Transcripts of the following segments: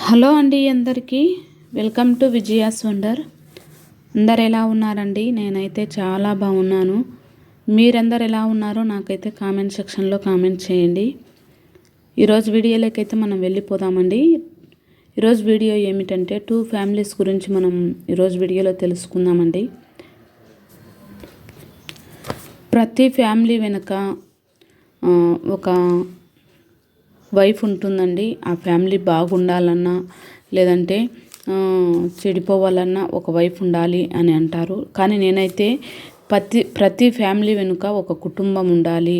Hello అండి, అందరికీ welcome to Vijaya's wonder. అందరు ఎలా ఉన్నారండి? నేనైతే చాలా బాగున్నాను. మీరందరు ఎలా ఉన్నారో నాకైతే కామెంట్ సెక్షన్లో కామెంట్ చేయండి. ఈరోజు వీడియోలోకైతే మనం వెళ్ళిపోదామండి. ఈరోజు వీడియో ఏమిటంటే 2 ఫ్యామిలీస్ గురించి మనం ఈరోజు వీడియోలో తెలుసుకుందామండి. ప్రతి ఫ్యామిలీ వెనుక ఒక వైఫ్ ఉంటుందండి. ఆ ఫ్యామిలీ బాగుండాలన్నా లేదంటే చెడిపోవాలన్నా ఒక వైఫ్ ఉండాలి అని అంటారు. కానీ నేనైతే ప్రతి ఫ్యామిలీ వెనుక ఒక కుటుంబం ఉండాలి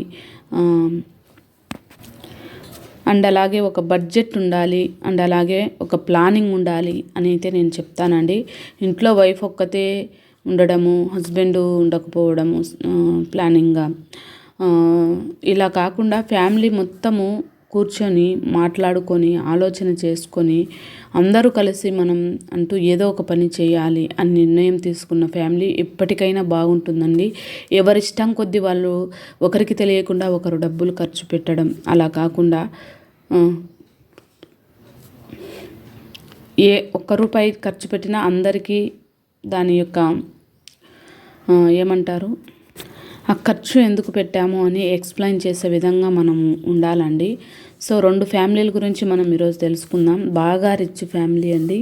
అండ్ అలాగే ఒక బడ్జెట్ ఉండాలి అండ్ అలాగే ఒక ప్లానింగ్ ఉండాలి అని అయితే నేను చెప్తానండి. ఇంట్లో వైఫ్ ఒక్కతే ఉండడము, హస్బెండ్ ఉండకపోవడము ప్లానింగ్గా, ఇలా కాకుండా ఫ్యామిలీ మొత్తము కూర్చొని మాట్లాడుకొని ఆలోచన చేసుకొని అందరూ కలిసి మనం అంటూ ఏదో ఒక పని చేయాలి అని నిర్ణయం తీసుకున్న ఫ్యామిలీ ఎప్పటికైనా బాగుంటుందండి. ఎవరిష్టం కొద్దీ వాళ్ళు ఒకరికి తెలియకుండా ఒకరు డబ్బులు ఖర్చు పెట్టడం అలా కాకుండా ఒక్క రూపాయి ఖర్చు పెట్టినా అందరికీ దాని యొక్క ఏమంటారు ఆ ఖర్చు ఎందుకు పెట్టాము అని ఎక్స్ప్లెయిన్ చేసే విధంగా మనం ఉండాలండి. సో 2 ఫ్యామిలీల గురించి మనం ఈరోజు తెలుసుకుందాం. బాగా రిచ్ ఫ్యామిలీ అండి.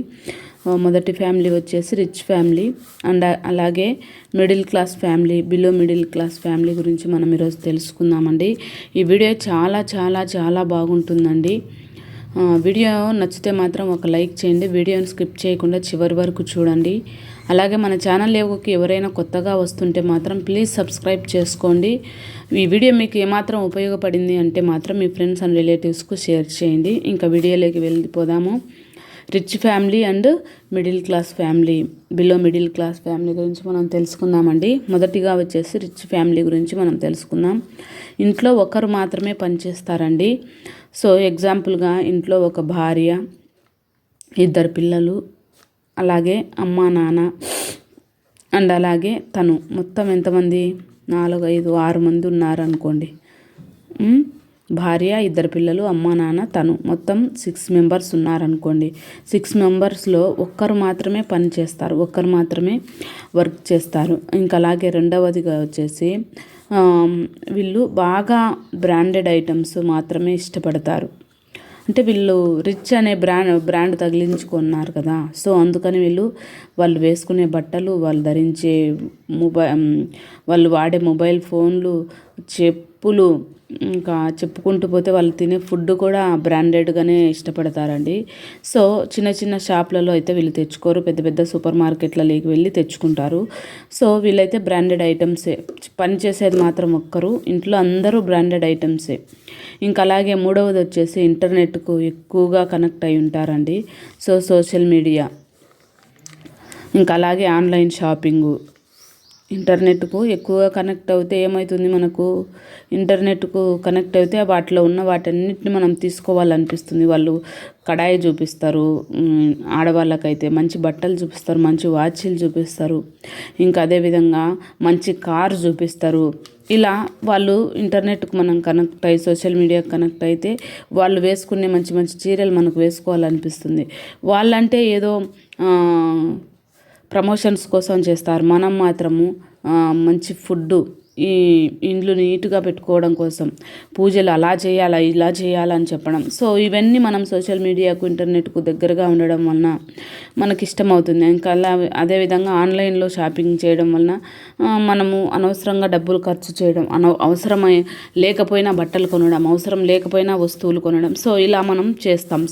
మొదటి ఫ్యామిలీ వచ్చేసి రిచ్ ఫ్యామిలీ అండ్ అలాగే middle class family, below middle class family గురించి మనం ఈరోజు తెలుసుకుందామండి. ఈ వీడియో చాలా చాలా చాలా బాగుంటుందండి. వీడియో నచ్చితే మాత్రం ఒక లైక్ చేయండి. వీడియోని స్కిప్ చేయకుండా చివరి వరకు చూడండి. అలాగే మన ఛానల్లోకి ఎవరైనా కొత్తగా వస్తుంటే మాత్రం ప్లీజ్ సబ్స్క్రైబ్ చేసుకోండి. ఈ వీడియో మీకు ఏమాత్రం ఉపయోగపడింది అంటే మాత్రం మీ ఫ్రెండ్స్ అండ్ రిలేటివ్స్కు షేర్ చేయండి. ఇంకా వీడియోలోకి వెళ్ళిపోదాము. Rich family and middle class family, below middle class family గురించి మనం తెలుసుకుందామండి. మొదటిగా వచ్చేసి రిచ్ ఫ్యామిలీ గురించి మనం తెలుసుకుందాం. ఇంట్లో ఒకరు మాత్రమే పనిచేస్తారండి. సో ఎగ్జాంపుల్గా ఇంట్లో ఒక భార్య, 2 పిల్లలు, అలాగే అమ్మ నాన్న అండ్ అలాగే తను, మొత్తం ఎంతమంది 4, 5, 6 మంది ఉన్నారనుకోండి. భార్య, 2 పిల్లలు, అమ్మ నాన్న, తను, మొత్తం 6 మెంబర్స్ ఉన్నారనుకోండి. 6 మెంబర్స్లో ఒక్కరు మాత్రమే పని చేస్తారు, ఒక్కరు మాత్రమే వర్క్ చేస్తారు. ఇంకా అలాగే రెండవదిగా వచ్చేసి వీళ్ళు బాగా బ్రాండెడ్ ఐటమ్స్ మాత్రమే ఇష్టపడతారు. అంటే వీళ్ళు రిచ్ అనే బ్రాండ్ తగిలించుకున్నారు కదా. సో అందుకని వాళ్ళు వేసుకునే బట్టలు, వాళ్ళు ధరించే వాళ్ళు వాడే మొబైల్ ఫోన్లు, చెప్పులు, ఇంకా చెప్పుకుంటూ పోతే వాళ్ళు తినే ఫుడ్ కూడా బ్రాండెడ్గానే ఇష్టపడతారండి. సో చిన్న చిన్న షాప్లలో అయితే వీళ్ళు తెచ్చుకోరు, పెద్ద పెద్ద సూపర్ మార్కెట్లలోకి వెళ్ళి తెచ్చుకుంటారు. సో వీళ్ళైతే బ్రాండెడ్ ఐటమ్సే, పని చేసేది మాత్రం ఒక్కరు, ఇంట్లో అందరూ బ్రాండెడ్ ఐటమ్సే. ఇంకా అలాగే మూడవది వచ్చేసి ఇంటర్నెట్కు ఎక్కువగా కనెక్ట్ అయి ఉంటారండి. సో సోషల్ మీడియా, ఇంకా అలాగే ఆన్లైన్ షాపింగు. ఇంటర్నెట్కు ఎక్కువగా కనెక్ట్ అవుతే ఏమవుతుంది, మనకు ఇంటర్నెట్కు కనెక్ట్ అయితే వాటిలో ఉన్న వాటన్నిటిని మనం తీసుకోవాలనిపిస్తుంది. వాళ్ళు కడాయి చూపిస్తారు, ఆడవాళ్ళకైతే మంచి బట్టలు చూపిస్తారు, మంచి వాచీలు చూపిస్తారు, ఇంకా అదేవిధంగా మంచి కారు చూపిస్తారు. ఇలా వాళ్ళు ఇంటర్నెట్కు మనం కనెక్ట్ అయ్యి, సోషల్ మీడియాకి కనెక్ట్ అయితే వాళ్ళు వేసుకునే మంచి మంచి చీరలు మనకు వేసుకోవాలనిపిస్తుంది. వాళ్ళంటే ఏదో ప్రమోషన్స్ కోసం చేస్తారు, మనం మాత్రము మంచి ఫుడ్డు, ఈ ఇండ్లు నీట్గా పెట్టుకోవడం కోసం, పూజలు అలా చేయాలా ఇలా చేయాలని చెప్పడం. సో ఇవన్నీ మనం సోషల్ మీడియాకు, ఇంటర్నెట్కు దగ్గరగా ఉండడం వలన మనకి ఇష్టమవుతుంది. ఇంకా అదేవిధంగా ఆన్లైన్లో షాపింగ్ చేయడం వలన మనము అనవసరంగా డబ్బులు ఖర్చు చేయడం, అవసరమై లేకపోయినా బట్టలు కొనడం, అవసరం లేకపోయినా వస్తువులు కొనడం. సో ఇలా మనం చేస్తాం,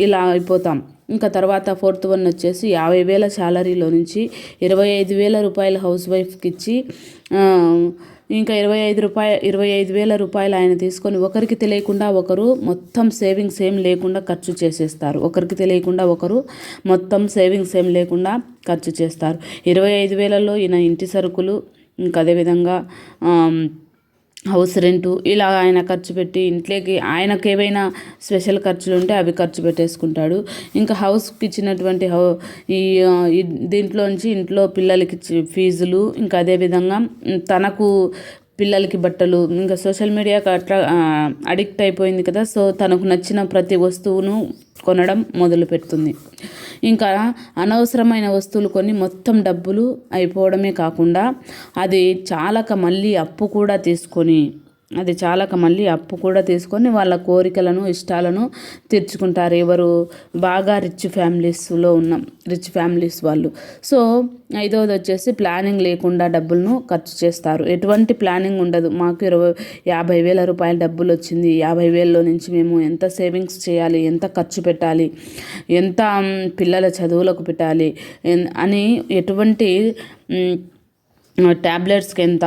ఇలా అయిపోతాం. ఇంకా తర్వాత 4th వన్ వచ్చేసి 50,000 శాలరీలో నుంచి 25,000 రూపాయలు హౌస్ వైఫ్కి ఇచ్చి ఇంకా 25,000 రూపాయలు ఆయన తీసుకొని ఒకరికి తెలియకుండా ఒకరు మొత్తం సేవింగ్స్ ఏం లేకుండా ఖర్చు చేసేస్తారు. ఒకరికి తెలియకుండా ఒకరు మొత్తం సేవింగ్స్ ఏం లేకుండా ఖర్చు చేస్తారు. 25,000లో ఈయన ఇంటి సరుకులు, ఇంకా అదేవిధంగా హౌస్ రెంటు, ఇలా ఆయన ఖర్చు పెట్టి ఇంట్లోకి ఆయనకు ఏవైనా స్పెషల్ ఖర్చులు ఉంటే అవి ఖర్చు పెట్టేసుకుంటాడు. ఇంకా హౌస్కి ఇచ్చినటువంటి దీంట్లోంచి ఇంట్లో పిల్లలకి ఫీజులు, ఇంకా అదేవిధంగా తనకు పిల్లలకి బట్టలు, ఇంకా సోషల్ మీడియాకి అట్లా అడిక్ట్ అయిపోయింది కదా. సో తనకు నచ్చిన ప్రతి వస్తువును కొనడం మొదలు పెడుతుంది. ఇంకా అనవసరమైన వస్తువులు కొని మొత్తం డబ్బులు అయిపోవడమే కాకుండా అది చాలక మళ్ళీ అప్పు కూడా తీసుకొని వాళ్ళ కోరికలను ఇష్టాలను తీర్చుకుంటారు. ఎవరు బాగా రిచ్ ఫ్యామిలీస్ వాళ్ళు. సో 5వది వచ్చేసి ప్లానింగ్ లేకుండా డబ్బులను ఖర్చు చేస్తారు. ఎటువంటి ప్లానింగ్ ఉండదు. మాకు 50,000 రూపాయల డబ్బులు వచ్చింది, 50,000లో నుంచి మేము ఎంత సేవింగ్స్ చేయాలి, ఎంత ఖర్చు పెట్టాలి, ఎంత పిల్లల చదువులకు పెట్టాలి అని ఎటువంటి ట్యాబ్లెట్స్కి ఎంత,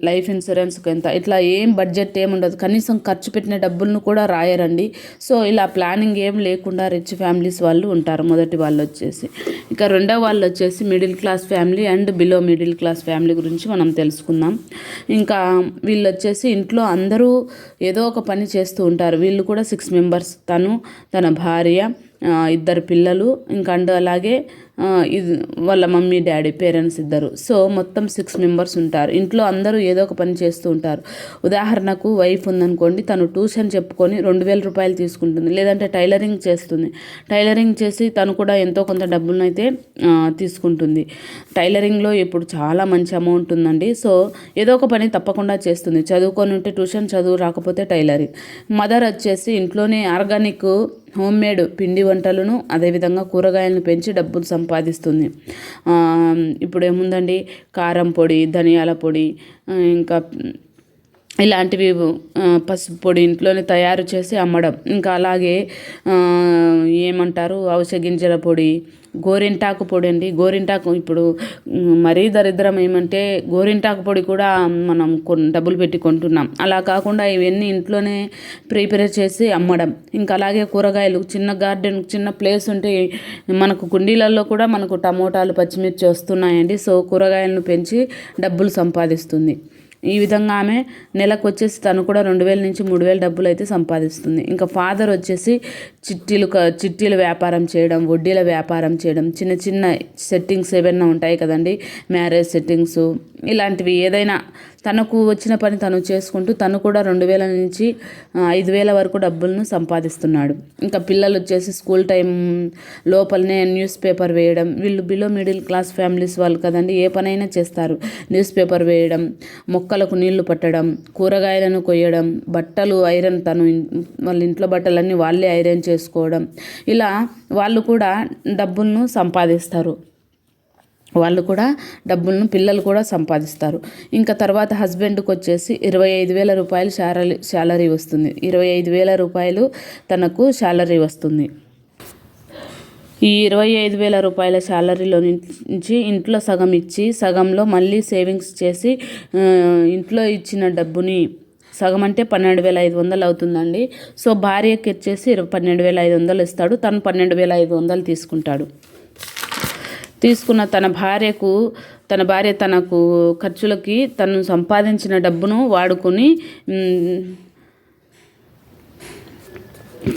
లైఫ్ ఇన్సూరెన్స్కి ఎంత, ఇట్లా ఏం బడ్జెట్ ఏముండదు. కనీసం ఖర్చు పెట్టిన డబ్బులను కూడా రాయరండి. సో ఇలా ప్లానింగ్ ఏం లేకుండా రిచ్ ఫ్యామిలీస్ వాళ్ళు ఉంటారు. మొదటి వాళ్ళు వచ్చేసి. ఇక రెండవ వాళ్ళు వచ్చేసి middle class family and below middle class family గురించి మనం తెలుసుకుందాం. ఇంకా వీళ్ళు వచ్చేసి ఇంట్లో అందరూ ఏదో ఒక పని చేస్తూ ఉంటారు. వీళ్ళు కూడా 6 మెంబర్స్, తన భార్య, 2 పిల్లలు, ఇంకా అలాగే వాళ్ళ మమ్మీ డాడీ పేరెంట్స్ ఇద్దరు. సో మొత్తం 6 మెంబర్స్ ఉంటారు. ఇంట్లో అందరూ ఏదో ఒక పని చేస్తూ ఉంటారు. ఉదాహరణకు వైఫ్ ఉందనుకోండి, తను ట్యూషన్ చెప్పుకొని 2,000 రూపాయలు తీసుకుంటుంది. లేదంటే టైలరింగ్ చేస్తుంది. టైలరింగ్ చేసి తను కూడా ఎంతో కొంత డబ్బులను అయితే తీసుకుంటుంది. టైలరింగ్లో ఇప్పుడు చాలా మంచి అమౌంట్ ఉందండి. సో ఏదో ఒక పని తప్పకుండా చేస్తుంది. చదువుకొని ఉంటే ట్యూషన్, చదువు రాకపోతే టైలరింగ్. మదర్ వచ్చేసి ఇంట్లోనే ఆర్గానిక్ హోమ్మేడ్ పిండి వంటలను, అదేవిధంగా కూరగాయలను పెంచి డబ్బులు సంపాదిస్తుంది. ఇప్పుడు ఏముందండి, కారం పొడి, ధనియాల పొడి, ఇంకా ఇలాంటివి పసుపు పొడి ఇంట్లోనే తయారు చేసి అమ్మడం. ఇంకా అలాగే ఏమంటారు, అవిసె గింజల పొడి, గోరింటాకు పొడి అండి. గోరింటాకు ఇప్పుడు మరీ దరిద్రం ఏమంటే గోరింటాకు పొడి కూడా మనం డబ్బులు పెట్టి కొంటున్నాం. అలా కాకుండా ఇవన్నీ ఇంట్లోనే ప్రిపేర్ చేసి అమ్మడం. ఇంకా అలాగే కూరగాయలు, చిన్న గార్డెన్, చిన్న ప్లేస్ ఉంటే మనకు కుండీలలో కూడా మనకు టమోటాలు, పచ్చిమిర్చి వస్తున్నాయండి. సో కూరగాయలను పెంచి డబ్బులు సంపాదిస్తుంది. ఈ విధంగా ఆమె నెలకు వచ్చేసి తను కూడా 2,000 నుంచి 3,000 డబ్బులు అయితే సంపాదిస్తుంది. ఇంకా ఫాదర్ వచ్చేసి చిట్టీల వ్యాపారం చేయడం, వడ్డీల వ్యాపారం చేయడం, చిన్న చిన్న సెట్టింగ్స్ ఏవైనా ఉంటాయి కదండి, మ్యారేజ్ సెట్టింగ్స్, ఇలాంటివి ఏదైనా తనకు వచ్చిన పని తను చేసుకుంటూ తను కూడా 2,000 నుంచి 5,000 వరకు డబ్బులను సంపాదిస్తున్నాడు. ఇంకా పిల్లలు వచ్చేసి స్కూల్ టైం లోపలనే న్యూస్ పేపర్ వేయడం. వీళ్ళు బిలో మిడిల్ క్లాస్ ఫ్యామిలీస్ వాళ్ళు కదండి, ఏ పనైనా చేస్తారు. న్యూస్ పేపర్ వేయడం, మొక్కలకు నీళ్లు పట్టడం, కూరగాయలను కొయ్యడం, బట్టలు ఐరన్, వాళ్ళ ఇంట్లో బట్టలన్నీ వాళ్ళే ఐరన్ చేసుకోవడం. ఇలా వాళ్ళు కూడా డబ్బులను సంపాదిస్తారు. పిల్లలు కూడా సంపాదిస్తారు. ఇంకా తర్వాత హస్బెండ్కి వచ్చేసి 25,000 రూపాయలు శాలరీ వస్తుంది. 25,000 రూపాయలు తనకు శాలరీ వస్తుంది. ఈ 25,000 రూపాయల శాలరీలో నుంచి ఇంట్లో సగం ఇచ్చి, సగంలో మళ్ళీ సేవింగ్స్ చేసి, ఇంట్లో ఇచ్చిన డబ్బుని సగం అంటే 12,500 అవుతుందండి. సో భార్యకి వచ్చేసి 12,500 ఇస్తాడు. తను 12,500 తీసుకుంటాడు. తీసుకున్న తన భార్య తనకు ఖర్చులకి తను సంపాదించిన డబ్బును వాడుకొని,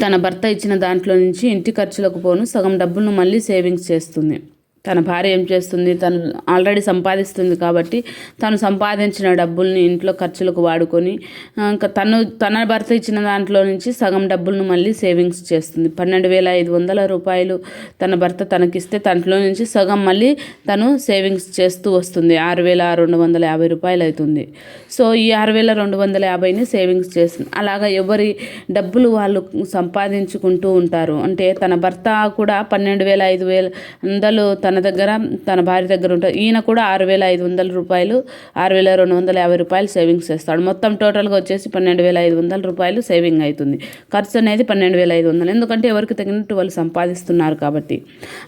తన భర్త ఇచ్చిన దాంట్లో నుంచి ఇంటి ఖర్చులకు పోను సగం డబ్బులను మళ్ళీ సేవింగ్స్ చేస్తుంది. తన భార్య ఏం చేస్తుంది, తను ఆల్రెడీ సంపాదిస్తుంది కాబట్టి తను సంపాదించిన డబ్బుల్ని ఇంట్లో ఖర్చులకు వాడుకొని, ఇంకా తన భర్త ఇచ్చిన దాంట్లో నుంచి సగం డబ్బులను మళ్ళీ సేవింగ్స్ చేస్తుంది. 12,500 రూపాయలు తన భర్త తనకిస్తే దాంట్లో నుంచి సగం మళ్ళీ తను సేవింగ్స్ చేస్తూ వస్తుంది. 6,250 రూపాయలు అవుతుంది. సో ఈ 6,250ని సేవింగ్స్ చేస్తుంది. అలాగా ఎవరి డబ్బులు వాళ్ళు సంపాదించుకుంటూ ఉంటారు. అంటే తన భర్త కూడా 12,500 తన భార్య దగ్గర ఉంటుంది. ఈయన కూడా 6,500 రూపాయలు, 6,250 రూపాయలు సేవింగ్స్ చేస్తాడు. మొత్తం టోటల్గా వచ్చేసి 12,500 రూపాయలు సేవింగ్ అవుతుంది. ఖర్చు అనేది 12,500. ఎందుకంటే ఎవరికి తగినట్టు వాళ్ళు సంపాదిస్తున్నారు కాబట్టి.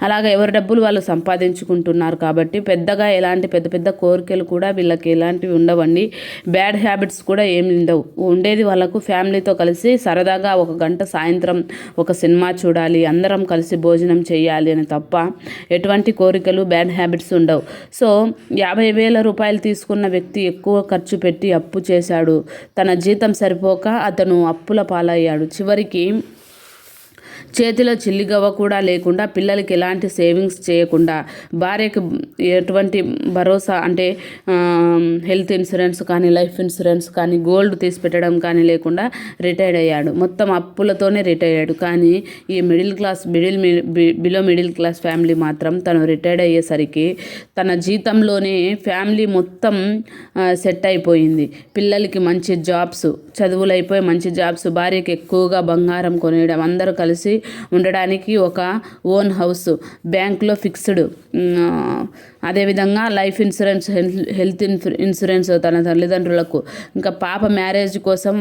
అలాగే ఎవరి డబ్బులు వాళ్ళు సంపాదించుకుంటున్నారు కాబట్టి పెద్దగా ఎలాంటి పెద్ద కోరికలు కూడా వీళ్ళకి ఎలాంటివి ఉండవండి. బ్యాడ్ హ్యాబిట్స్ కూడా ఏమి ఉండవు. ఉండేది వాళ్ళకు ఫ్యామిలీతో కలిసి సరదాగా 1 గంట సాయంత్రం ఒక సినిమా చూడాలి, అందరం కలిసి భోజనం చేయాలి అని తప్ప ఎటువంటి కోరికలు, బ్యాడ్ హ్యాబిట్స్ ఉండవు. సో 50,000 రూపాయలు తీసుకున్న వ్యక్తి ఎక్కువ ఖర్చు పెట్టి అప్పు చేశాడు. తన జీతం సరిపోక అతను అప్పుల పాలయ్యాడు. చివరికి చేతిలో చిల్లిగవ్వ కూడా లేకుండా, పిల్లలకి ఎలాంటి సేవింగ్స్ చేయకుండా, భార్యకు ఎటువంటి భరోసా అంటే హెల్త్ ఇన్సూరెన్స్ కానీ, లైఫ్ ఇన్సూరెన్స్ కానీ, గోల్డ్ తీసి పెట్టడం కానీ లేకుండా రిటైర్డ్ అయ్యాడు. మొత్తం అప్పులతోనే రిటైర్డ్ అయ్యాడు. కానీ ఈ బిలో మిడిల్ క్లాస్ ఫ్యామిలీ మాత్రం తను రిటైర్డ్ అయ్యేసరికి తన జీతంలోనే ఫ్యామిలీ మొత్తం సెట్ అయిపోయింది. పిల్లలకి మంచి జాబ్స్, చదువులు అయిపోయి మంచి జాబ్స్, భార్యకి ఎక్కువగా బంగారం కొనేయడం, అందరూ కలిసి ఉండడానికి ఒక ఓన్ హౌస్, బ్యాంక్లో ఫిక్స్డ్, అదేవిధంగా లైఫ్ ఇన్సూరెన్స్, హెల్త్ ఇన్సూరెన్స్ తన తల్లిదండ్రులకు, ఇంకా పాప మ్యారేజ్ కోసం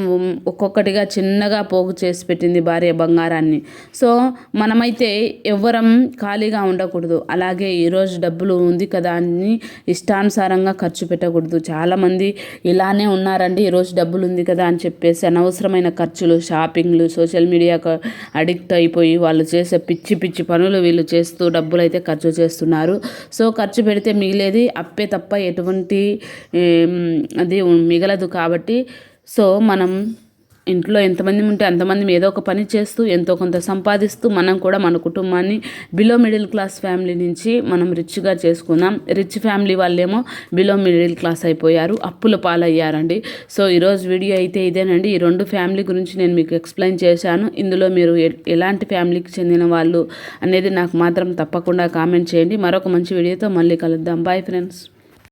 ఒక్కొక్కటిగా చిన్నగా పోగు చేసి పెట్టింది భార్య బంగారాన్ని. సో మనమైతే ఎవ్వరం ఖాళీగా ఉండకూడదు. అలాగే ఈరోజు డబ్బులు ఉంది కదా అని ఇష్టానుసారంగా ఖర్చు పెట్టకూడదు. చాలామంది ఇలానే ఉన్నారండి. ఈరోజు డబ్బులు ఉంది కదా అని చెప్పేసి అనవసరమైన ఖర్చులు, షాపింగ్లు, సోషల్ మీడియాకు అడిక్ట్ అయిపోయి వాళ్ళు చేసే పిచ్చి పిచ్చి పనులు వీళ్ళు చేస్తూ డబ్బులు అయితే ఖర్చు చేస్తున్నారు. సో ఖర్చు పెడితే మిగిలేది అప్పే తప్ప ఎటువంటి అది మిగలదు. కాబట్టి సో మనం ఇంట్లో ఎంతమంది ఉంటే అంతమంది ఏదో ఒక పని చేస్తూ ఎంతో కొంత సంపాదిస్తూ మనం కూడా మన కుటుంబాన్ని బిలో మిడిల్ క్లాస్ ఫ్యామిలీ నుంచి మనం రిచ్గా చేసుకుందాం. రిచ్ ఫ్యామిలీ వాళ్ళేమో బిలో మిడిల్ క్లాస్ అయిపోయారు, అప్పుల పాలయ్యారండి. సో ఈరోజు వీడియో అయితే ఇదేనండి. ఈ రెండు ఫ్యామిలీ గురించి నేను మీకు ఎక్స్ప్లెయిన్ చేశాను. ఇందులో మీరు ఎలాంటి ఫ్యామిలీకి చెందిన వాళ్ళు అనేది నాకు మాత్రం తప్పకుండా కామెంట్ చేయండి. మరొక మంచి వీడియోతో మళ్ళీ కలుద్దాం. Bye friends.